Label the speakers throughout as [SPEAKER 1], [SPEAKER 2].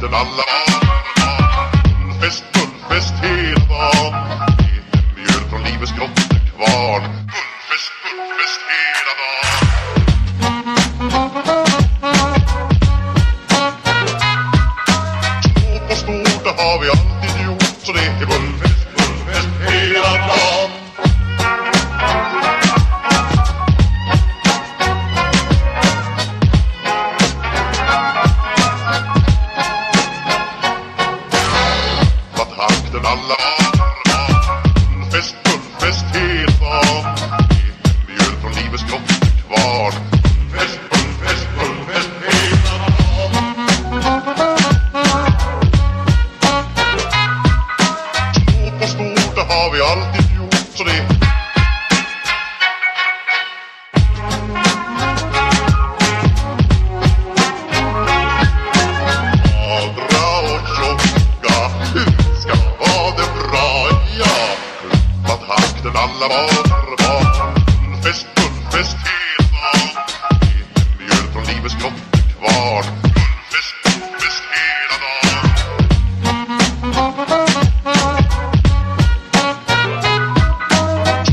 [SPEAKER 1] jakten alla var. Fullfest hela dagen. Mjöl från livets grottekvarn. Fullfest hela dagen. Stort och stort, det har vi alltid gjort. Så det är fullfest hela dagen. Alla var fullfest hela dagen. Mjöl från livets grottekvarn. Fullfest hela dagen. Stort och stort, det har vi alltid gjort. Så det magra och tjocka ska vara det bra, ja. Klubbat hakten alla var. Fullfest hela dagen. Mjöl från livets grottekvarn. Fullfest hela dagen.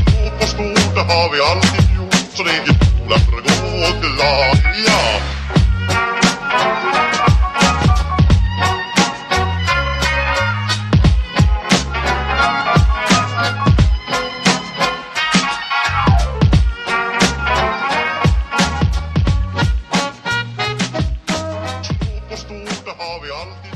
[SPEAKER 1] Stort och stort, det har vi alltid gjort. Så det är goda för att gå glad, ja. Stort och stort, det har vi alltid.